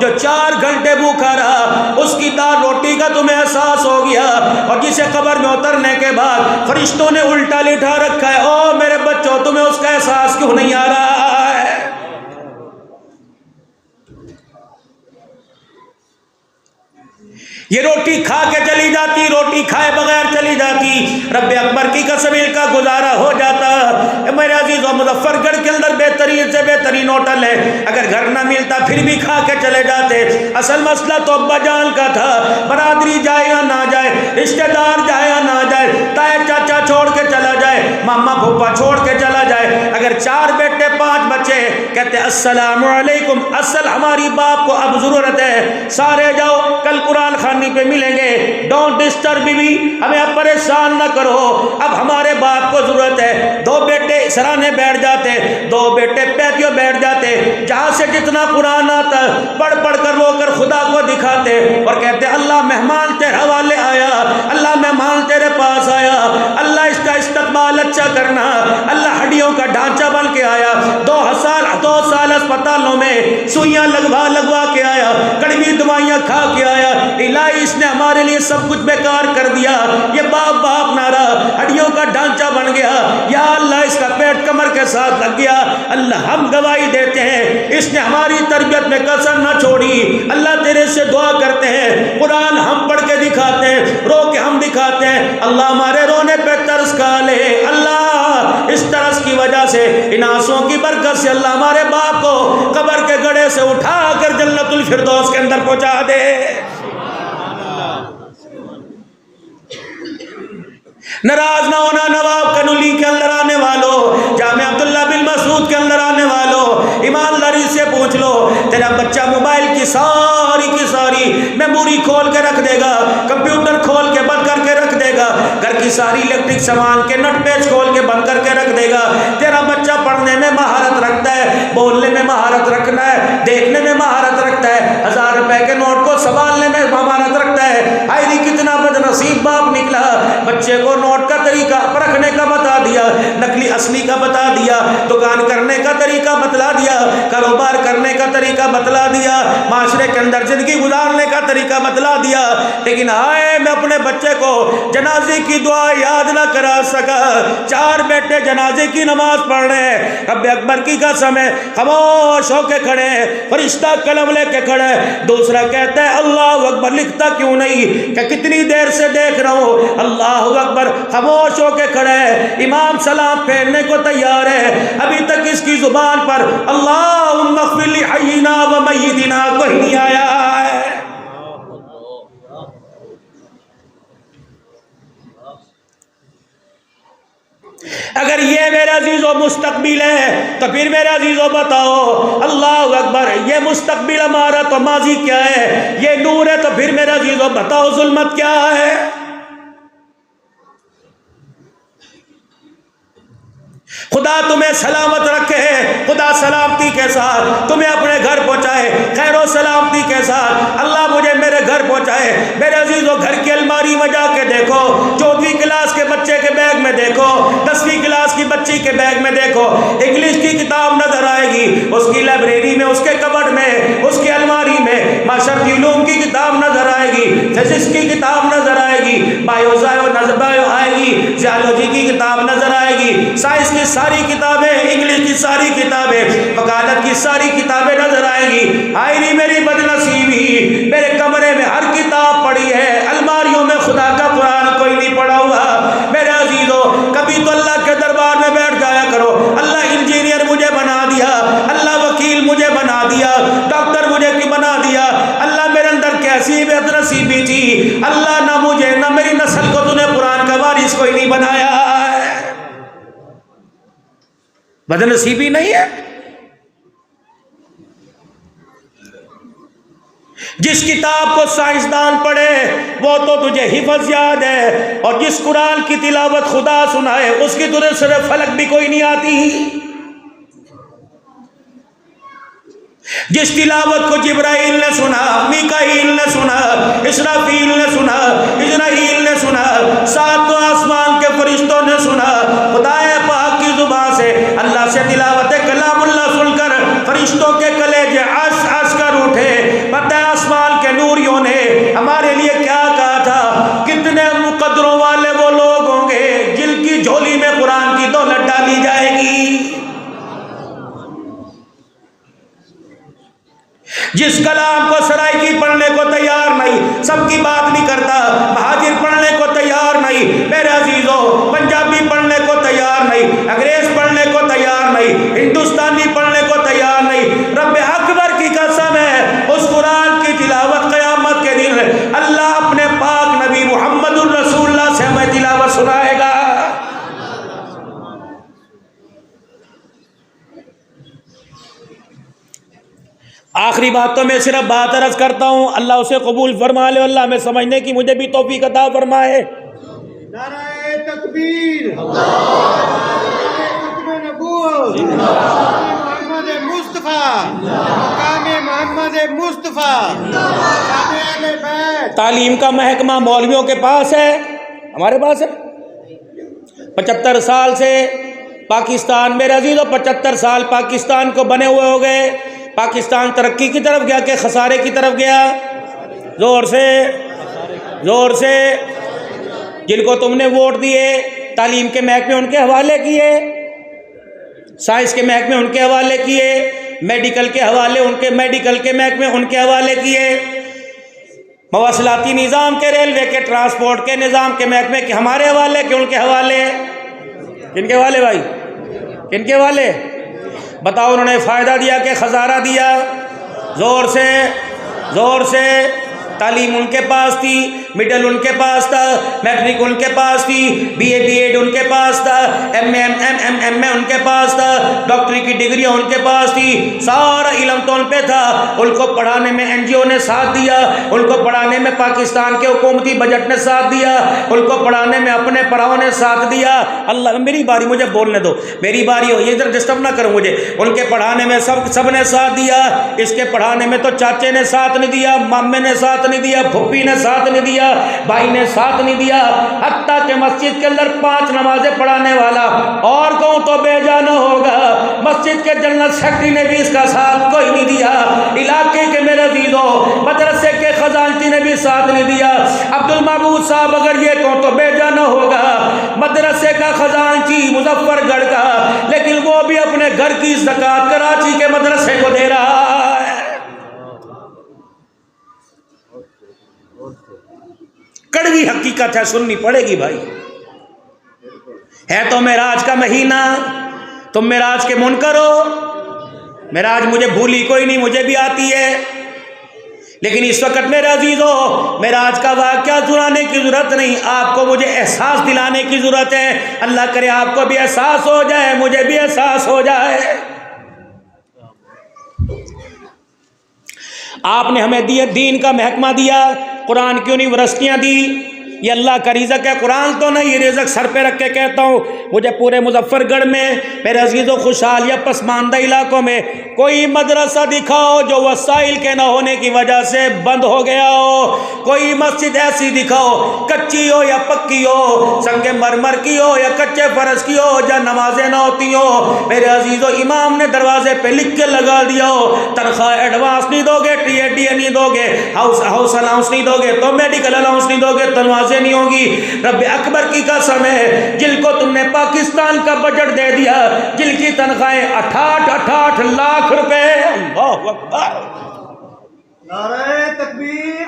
जो 4 घंटे भूखा रहा उसकी दाल रोटी का तुम्हें एहसास हो गया, और जिसे कब्र में उतरने के बाद फरिश्तों ने उल्टा लिटा रखा है, ओ मेरे बच्चों तुम्हें उसका एहसास क्यों नहीं आ रहा है? ये रोटी खा के चली जाती, रोटी खाए बगैर चली जाती। रब्बे अकबर की कसम इनका गुजारा हो जाता। मेरे अजीज और मुजफ्फरगढ़ के अंदर बेहतरीन से बेहतरीन होटल है, अगर घर ना मिलता फिर भी खा के चले जाते। असल मसला तो अब्बा जान का था, बरादरी जाए या ना जाए, रिश्तेदार जाए या ना जाए, ताए चाचा छोड़ के चला जाए, मामा फूफा छोड़ के चला जाए, अगर 4 बेटे 5 बच्चे कहते अस्सलाम वालेकुम, असल हमारी बाप को अब जरूरत है, सारे जाओ कल कुरान खानी पे मिलेंगे, डोंट डिस्टर्ब बीवी, हमें अब परेशान ना करो, अब हमारे बाप को जरूरत है। 2 बेटे सराहने बैठ जाते, 2 बेटे पैतियों बैठ जाते, जहां से जितना कुरान आता पढ़ पढ़ कर रोकर खुदा को दिखाते और कहते अल्लाह मेहमान तेरे हवाले आया, अल्लाह मेहमान तेरे पास आया, अल्लाह इसका इस्तकबाल अच्छा करना, अल्लाह हड्डियों का ढांचा बन के आया, 2 साल अस्पतालों में सुइयां लगवा के आया, कड़वी दवाइयां खा के आया, इलाही इसने हमारे लिए सब कुछ बेकार कर दिया, ये बाप बाप नारा हड्डियों का ढांचा बन गया, या अल्लाह इसका पेट कमर के साथ लग गया, अल्लाह हम गवाही देते हैं इसने हमारी तरबियत में कसर ना छोड़ी, अल्लाह तेरे से दुआ करते हैं, कुरान हम पढ़ के दिखाते हैं, रो के हम दिखाते हैं, अल्लाह हमारे रोने पे तरस खा ले, अल्लाह इस तरस की वजह से, इन आंसुओं की बरकत से अल्लाह हमारे बाप को कब्र के गड्ढे से उठा कर जन्नतुल फिरदौस के अंदर पहुंचा दे। नाराज ना होना नवाब कनुली के अंदर आने वालों, जामे अब्दुल्ला बिन मसूद के अंदर आने वालों, ईमानदारी से पूछ लो, तेरा बच्चा मोबाइल की सारी मेमोरी खोल के रख देगा, कंप्यूटर खोल के बंद करके रख देगा, घर की सारी इलेक्ट्रिक सामान के नट पेच खोल के बंद करके रख देगा। तेरा बच्चा पढ़ने में महारत रखता है, बोलने में महारत रखना है, देखने में महारत रखता है, 1000 रुपए के नोट को संभालने में महारत रखता है। आई कितना बदनसीब बाप निकला, बच्चे को नोट का तरीका परखने का बता दिया, नकली असली का बता दिया, दुकान करने का तरीका बतला दिया, कारोबार करने का तरीका बतला दिया, माशरे के अंदर जिंदगी गुजारने का तरीका बतला दिया, लेकिन आए मैं अपने बच्चे को जनाजे की दुआ याद ना करा सका। 4 बेटे जनाजे की नमाज पढ़ रहे हैं, रब्बे अकबर की कसम है खामोश होके खड़े, फरिश्ता कलम लेके खड़े, दूसरा कहता है अल्लाह अकबर, लिखता क्यों नहीं, क्या कितनी देर से देख रहा हूं, अल्लाह अकबर, खामोश होके खड़े, इमाम सलाम फेरने को तैयार है, अभी तक इसकी जुबान पर अल्लाहुम्मा इग़फिर ली हय्यिना व मय्यितिना कोई नहीं आया है। अगर ये मेरे अजीजों मुस्तकबिल है तो फिर मेरे अजीजों बताओ अल्लाह अकबर, ये मुस्तकबिल हमारा तो माजी क्या है, ये नूर है तो फिर मेरे अजीजों बताओ जुल्मत क्या है। खुदा तुम्हें सलामत रखे, खुदा सलामती के साथ तुम्हें अपने घर पहुंचाए, खैरो सलामती के साथ अल्लाह मुझे मेरे घर पहुंचाए। मेरे अजीजों घर की अलमारी में जाके देखो, 4वीं क्लास के बच्चे के बैग में देखो, 10वीं क्लास की बच्ची के बैग में देखो, इंग्लिश की किताब नजर आएगी, उसकी लाइब्रेरी में, उसके कबर्ड में, उसकी अलमारी में माशरती उलूम की किताब नजर आएगी, फिजिक्स की किताब नजर आएगी, बायो आएगी, जियोलॉजी की किताब नजर आएगी, साइंस की सारी किताबें, इंग्लिश की सारी किताबें, वकालत की सारी किताबें नजर आएंगी। आई नहीं मेरी बदनसीबी, मेरे कमरे में हर किताब पड़ी है, अलमारियों में खुदा का कुरान कोई नहीं पढ़ा हुआ। मेरे अजीजों कभी तो अल्लाह के दरबार में बैठ जाया करो, अल्लाह इंजीनियर मुझे बना दिया, अल्लाह वकील मुझे बना दिया, डॉक्टर मुझे क्यों बना दिया, अल्लाह मेरे अंदर कैसी बदनसीबी थी, अल्लाह ना मुझे ना मेरी नस्ल को तूने कुरान का वारिस कोई नहीं बनाया। बदनसीबी नहीं है। जिस किताब को साइंसदान पढ़े वो तो तुझे हिफज याद है, और जिस कुरान की तिलावत खुदा सुनाए उसकी तुझे सिर्फ फलक भी कोई नहीं आती। जिस तिलावत को जिब्राइल ने सुना, मीकाईल ने सुना, इसराफील ने सुना, इजराइल ने सुना, 7 आसमान के फरिश्तों ने सुना, खुदाए पाक की जुबान से अल्लाह से तिलावत कलाम फरिश्तों के कलेजे अस अस कर उठे। पता है आसमान के नूरियों ने हमारे लिए क्या कहा था? कितने मुकद्दरों वाले वो लोग होंगे जिनकी झोली में कुरान की दौलत डाली जाएगी। जिस कलाम को सराइकी पढ़ने को तैयार नहीं, सबकी बात नहीं करता, महाजिर पढ़ने को तैयार नहीं, मेरे अजीजों पंजाबी पढ़ने को तैयार नहीं, अंग्रेज पढ़ने को तैयार नहीं, हिंदुस्तानी पढ़ने को तैयार नहीं। रब्बे अकबर की कसम है, उस कुरान की तिलावत क़यामत के दिन अल्लाह अपने पाक नबी मुहम्मदुर रसूलुल्लाह से हमें तिलावत सुनाएगा। आखिरी बात तो मैं सिर्फ बात अर्ज करता हूँ, अल्लाह उसे कबूल फरमा ले, अल्लाह में समझने की मुझे भी तौफीक अता फरमाए। नारे तकबीर, नारे नबूवत, मोहम्मद मुस्तफा, मकामे मोहम्मद मुस्तफा, शान अहले बैत। तालीम का महकमा मौलवियों के पास है, हमारे पास है। 75 साल से पाकिस्तान, मेरे अजीजों 75 साल पाकिस्तान को बने हुए हो गए। पाकिस्तान तरक्की की तरफ गया कि खसारे की तरफ गया? जोर से, जोर से। जिनको तुमने वोट दिए, तालीम के महकमे उनके हवाले किए, साइंस के महकमे उनके हवाले किए, मेडिकल के हवाले उनके, मेडिकल के महकमे उनके हवाले किए, मवासलाती निज़ाम के, रेलवे के, ट्रांसपोर्ट के निज़ाम के महकमे के हमारे हवाले के उनके हवाले? किनके हवाले भाई, किनके हवाले? बताओ, उन्होंने फ़ायदा दिया कि खजारा दिया? ज़ोर से, ज़ोर से। तालीम उनके पास थी, मिडल उनके पास था, मैट्रिक उनके पास थी, बीए बीएड उनके पास था, एमए उनके पास था, डॉक्टरी की डिग्रियाँ उनके पास थी, सारा इल्म तो उन पे था। उनको पढ़ाने में एनजीओ ने साथ दिया, उनको पढ़ाने में पाकिस्तान के हुकूमती बजट ने साथ दिया, उनको पढ़ाने में अपने पढ़ाओं ने साथ दिया। अल्लाह, मेरी बारी, मुझे बोलने दो, मेरी बारी हो, ये इधर डिस्टर्ब ना करो मुझे। उनके पढ़ाने में सब ने साथ दिया। इसके पढ़ाने में तो चाचे ने साथ नहीं दिया, मामे ने साथ नहीं दिया, फुप्पी ने साथ नहीं दिया, भाई ने साथ नहीं दिया। हत्ता के मस्जिद के अंदर 5 नमाजें पढ़ाने वाला और कहूं तो बेजान होगा, मस्जिद के जनरल सेक्रेटरी ने भी इसका साथ कोई नहीं दिया। इलाके के मेरे अजीजों, मदरसे के खजानची ने भी साथ नहीं दिया। अब्दुल महबूद साहब, अगर ये कहूं तो बेजान होगा, मदरसे का खजानची मुजफ्फरगढ़ का, लेकिन वो भी अपने घर की ज़कात कराची के मदरसे को दे रहा है। कड़वी हकीकत है, सुननी पड़ेगी भाई। है तो मेराज का महीना, तुम मेराज के मुनकर हो। मेराज मुझे भूली कोई नहीं, मुझे भी आती है, लेकिन इस वक्त मेरे अजीजों मेराज का वाक़या सुनाने की ज़रूरत नहीं, आपको मुझे एहसास दिलाने की ज़रूरत है। अल्लाह करे आपको भी एहसास हो जाए, मुझे भी एहसास हो जाए। आपने हमें दिए, दीन का महकमा दिया, कुरान की यूनिवर्सिटियाँ दी, ये अल्लाह का रिज़्क़ है। कुरान तो नहीं, ये रिज़्क़ सर पे रख के कहता हूँ, मुझे पूरे मुजफ्फरगढ़ में, मेरे अजीज़ों खुशहाल या पसमानदा इलाकों में कोई मदरसा दिखाओ जो वसाइल के ना होने की वजह से बंद हो गया हो। कोई मस्जिद ऐसी दिखाओ, कच्ची हो या पक्की हो, संगे मरमर की हो या कच्चे फर्श की हो, जहाँ नमाजें ना होती हो। मेरे अजीज़ों, इमाम ने दरवाजे पे लिख के लगा दिया हो, तनख्वाह एडवांस नहीं दोगे, टीए नहीं दोगे, हाउस अलाउंस नहीं दोगे, तो मेडिकल अलाउंस नहीं दोगे, तनवाजें नहीं होगी। रब्बे अकबर की कसम है, जिनको तुमने पाकिस्तान का बजट दे दिया, जिनकी तनख्वाहें 68 लाख रुपए, अल्लाहु अकबर। नारे तकबीर,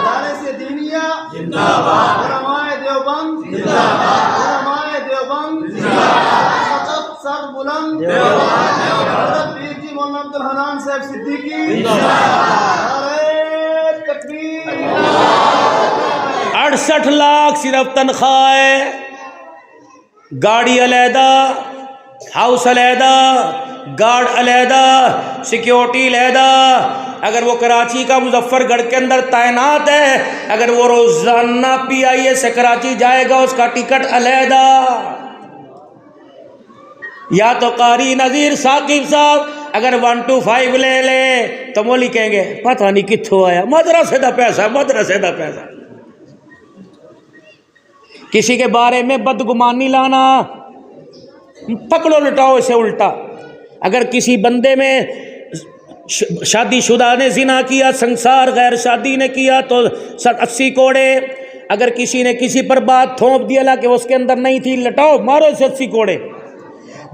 नारे से दीनिया जिंदाबाद, उलमाए देवबंद जिंदाबाद, उलमाए देवबंद जिंदाबाद, सर बुलंद जिंदाबाद, हज़रत पीर जी मौलाना अब्दुल हन्नान साहब सिद्दीकी जिंदाबाद। नारे तकबीर, 68 लाख सिर्फ तनख्वाह है, गाड़ी अलहदा, हाउस अलहदा, गार्ड अलहदा, सिक्योरिटी अलहदा। अगर वो कराची का मुजफ्फरगढ़ के अंदर तैनात है, अगर वो रोजाना PIA से कराची जाएगा, उसका टिकट अलहदा। या तो कारी नज़ीर साकिब साहब अगर 1 to 5 ले ले तो मोली कहेंगे पता नहीं कित्थों आया, मदरसे दा पैसा, मदरसे दा पैसा। किसी के बारे में बदगुमानी लाना, पकड़ो लटाओ इसे उल्टा। अगर किसी बंदे में शादीशुदा ने जिना किया, संसार गैर शादी ने किया तो 80 कोड़े। अगर किसी ने किसी पर बात थोप दिया कि उसके अंदर नहीं थी, लटाओ मारो इसे 80 कोड़े।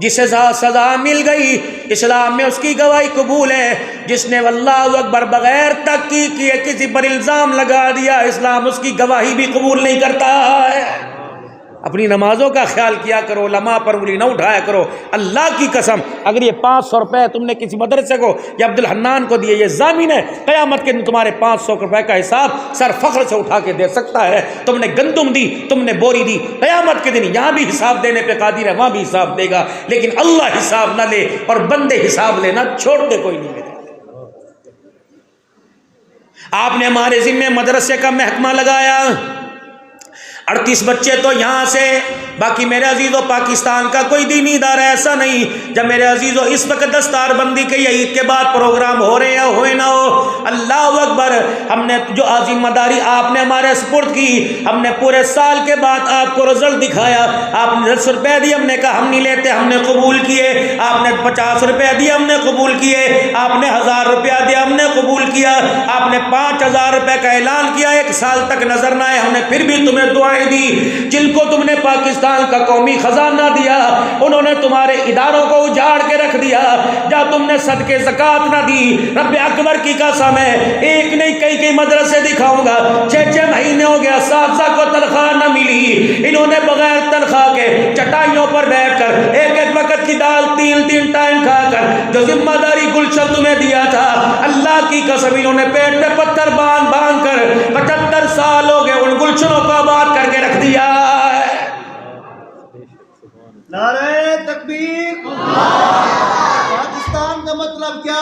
जिसे सजा मिल गई, इस्लाम में उसकी गवाही कबूल है। जिसने अल्लाहु अकबर बगैर तहकीक किए किसी पर इल्ज़ाम लगा दिया, इस्लाम उसकी गवाही भी कबूल नहीं करता है। अपनी नमाजों का ख्याल किया करो, उलमा पर उंगली न उठाया करो। अल्लाह की कसम, अगर ये 500 रुपये तुमने किसी मदरसे को या अब्दुल हन्नान को दिए, ये जामिन है क़यामत के दिन तुम्हारे 500 रुपये का हिसाब सर फख्र से उठा के दे सकता है। तुमने गंदुम दी, तुमने बोरी दी, क़यामत के दिन यहाँ भी हिसाब देने पे कादिर है, वहाँ भी हिसाब देगा। लेकिन अल्लाह हिसाब ना ले और बंदे हिसाब लेना छोड़ दे, कोई नहीं लेगा। आपने हमारे ज़िम्मे मदरसे का महकमा लगाया, 38 बच्चे तो यहाँ से, बाकी मेरे अजीज़ों पाकिस्तान का कोई दीनी इदारा ऐसा नहीं। जब मेरे अजीज़ों इस वक्त दस्तारबंदी के या ईद के बाद प्रोग्राम हो रहे हैं, होए ना हो, अल्लाह अकबर, हमने जो जिम्मेदारी आपने हमारे सुपुर्द की, हमने पूरे साल के बाद आपको रिजल्ट दिखाया। आपने 10 रुपये दिए, हमने कहा हम नहीं लेते, हमने कबूल किए। आपने 50 रुपये दिए, हमने कबूल किए। आपने 1000 रुपया दिया, हमने कबूल किया। आपने 5000 रुपये का ऐलान किया, 1 साल तक नजर ना आए, हमने फिर भी तुम्हें दुआएं दी। जिनको तुमने पाकिस्तान का कौमी खजाना दिया, उन्होंने तुम्हारे इदारों को उजाड़ के रख दिया। जब तुमने सदके ज़कात ना दी, रब्बे अकबर की कसम है, एक नहीं कई मदरसे दिखाऊंगा, 6 महीने हो गया साथी को तनख्वाह न मिली। इन्होंने बगैर तनख्वाह के चटाइयों पर बैठकर एक वक्त की दाल 3 टाइम खाकर जो जिम्मेदारी गुलशन तुम्हें दिया था, अल्लाह की कसम इन्होंने पेट पे पत्थर बांध कर 75 साल हो गए उन गुलशनों को आबाद करके रख दिया। नारे तकबीर। पाकिस्तान का मतलब क्या?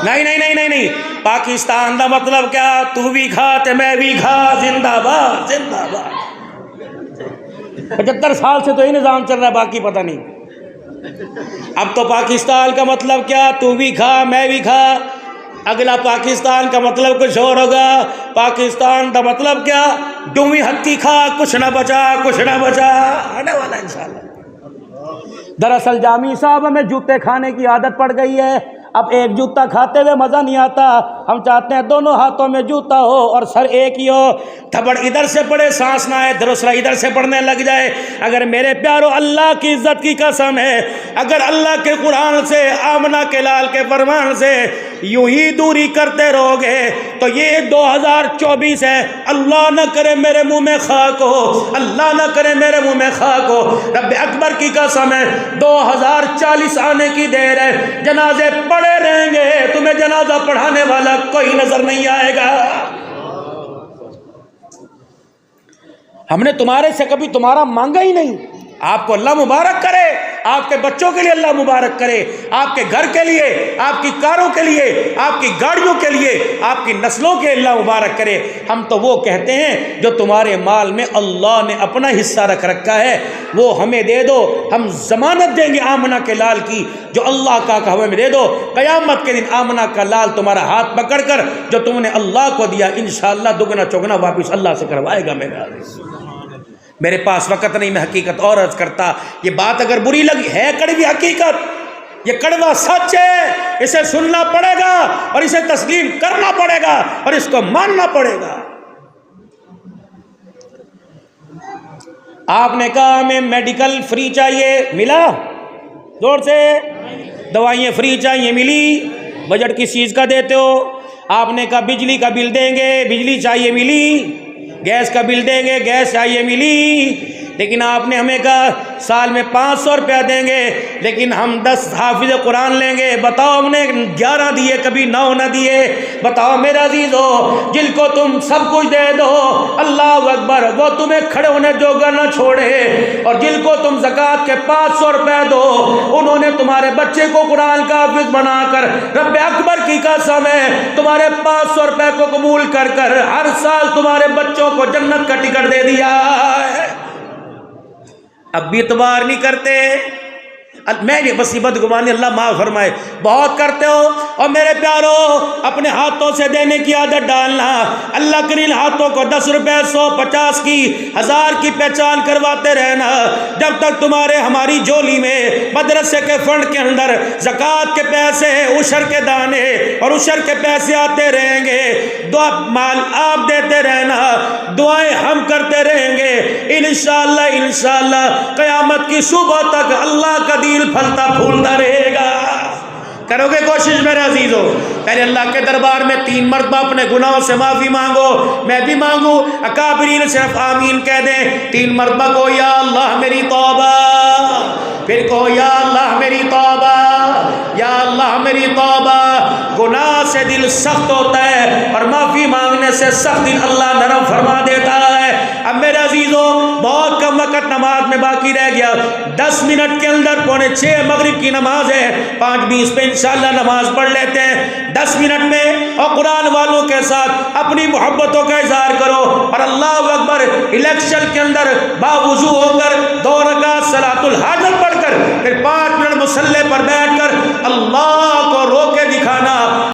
नहीं, पाकिस्तान का मतलब क्या? तू भी खा ते मैं भी खा, जिंदाबाद जिंदाबाद। 75 साल से तो ही निज़ाम चल रहा है, बाकी पता नहीं। अब तो पाकिस्तान का मतलब क्या? तू भी खा मैं भी खा। अगला पाकिस्तान का मतलब कुछ और होगा। पाकिस्तान का मतलब क्या? डूमी हत्ती खा, कुछ ना बचा कुछ ना बचा, आने वाला इंशाल्लाह। दरअसल जामी साहब हमें जूते खाने की आदत पड़ गई है। अब एक जूता खाते हुए मज़ा नहीं आता, हम चाहते हैं दोनों हाथों में जूता हो और सर एक ही हो। थप्पड़ इधर से पड़े, सांस ना आए, दूसरा इधर से पड़ने लग जाए। अगर मेरे प्यारो अल्लाह की इज्जत की कसम है, अगर अल्लाह के कुरान से, आमना के लाल के फरमान से यूं ही दूरी करते रहोगे तो ये 2024 है, अल्लाह न करे मेरे मुंह में खाक हो, अल्लाह न करे मेरे मुंह में खाक हो। रब्बे अकबर की कसम है, 2040 आने की देर है, जनाजे पढ़े रहेंगे, तुम्हें जनाजा पढ़ाने वाला कोई नजर नहीं आएगा। हमने तुम्हारे से कभी तुम्हारा मांगा ही नहीं। आपको अल्लाह मुबारक करे, आपके बच्चों के लिए अल्लाह मुबारक करे, आपके घर के लिए, आपकी कारों के लिए, आपकी गाड़ियों के लिए, आपकी नस्लों के अल्लाह मुबारक करे। हम तो वो कहते हैं जो तुम्हारे माल में अल्लाह ने अपना हिस्सा रख रखा है वो हमें दे दो, हम जमानत देंगे आमना के लाल की, जो अल्लाह का हमें दे दो। क़यामत के दिन आमना का लाल तुम्हारा हाथ पकड़कर जो तुमने अल्लाह को दिया, इंशाअल्लाह दुगना चौगना वापिस अल्लाह से करवाएगा। मेरे पास वक़्त नहीं, मैं हकीकत और अर्ज करता। ये बात अगर बुरी लगी है, कड़वी हकीकत, ये कड़वा सच है, इसे सुनना पड़ेगा और इसे तस्लीम करना पड़ेगा और इसको मानना पड़ेगा। आपने कहा हमें मेडिकल फ्री चाहिए, मिला? जोर से। दवाइयाँ फ्री चाहिए, मिली? बजट किस चीज़ का देते हो? आपने कहा बिजली का बिल देंगे, बिजली चाहिए, मिली? गैस का बिल देंगे, गैस चाहिए, मिली? लेकिन आपने हमें कहा साल में 500 रुपया देंगे, लेकिन हम 10 हाफिज कुरान लेंगे। बताओ, हमने 11 दिए, कभी 9 न दिए। बताओ मेरा अजीज़ो, जिनको तुम सब कुछ दे दो, अल्लाह अकबर, वो तुम्हें खड़े होने जोगा न छोड़े। और जिनको तुम ज़कात के 500 रुपये दो, उन्होंने तुम्हारे बच्चे को कुरान का हाफिज बनाकर, रब्बे अकबर की कसम है, तुम्हारे 500 रुपये को कबूल कर कर हर साल तुम्हारे बच्चों को जन्नत का टिकट दे दिया है। अब भी इतबार नहीं करते। मैं बस बदगुमानी अल्लाह माफ़ फरमाए बहुत करते हो। और मेरे प्यारो अपने हाथों से देने की आदत डालना। अल्लाह के इन हाथों को 10 रुपए 100 50 की 1000 की पहचान करवाते रहना। जब तक तुम्हारे हमारी झोली में मदरसे के फंड के अंदर ज़कात के पैसे, उशर के दाने और उशर के पैसे आते रहेंगे, दुआ माल आप देते रहना, दुआएं हम करते रहेंगे। इंशाअल्लाह इंशाअल्लाह क़यामत की सुबह तक अल्लाह का दिल फलता फूलता रहेगा। करोगे कोशिश मेरे अजीजों? पहले अल्लाह के दरबार में 3 मरतबा अपने गुनाहों से माफ़ी मांगो, मैं भी मांगू, अकाबरीन सिर्फ आमीन कह दें। 3 मरतबा को या अल्लाह मेरी तौबा, फिर को या अल्लाह मेरी तौबा, या अल्लाह मेरी तौबा। गुनाह से दिल सख्त होता है और माफ़ी मांगने से सख्त दिल अल्लाह नरम फरमा देता है। अब मेरे अजीजों बहुत कम वक़्त नमाज में बाकी रह गया, 10 मिनट के अंदर 5:45 मगरिब की नमाज है, 5:20 पे इंशाअल्लाह नमाज पढ़ लेते हैं 10 मिनट में। और कुरान वालों के साथ अपनी मोहब्बतों का इजहार करो और अल्लाह अकबर इलेक्शन के अंदर बावजू होकर 2 रकात सलातुल हाजत पढ़कर फिर 5 मिनट मुसल्ले पर बैठकर अल्लाह को रो के दिखाना।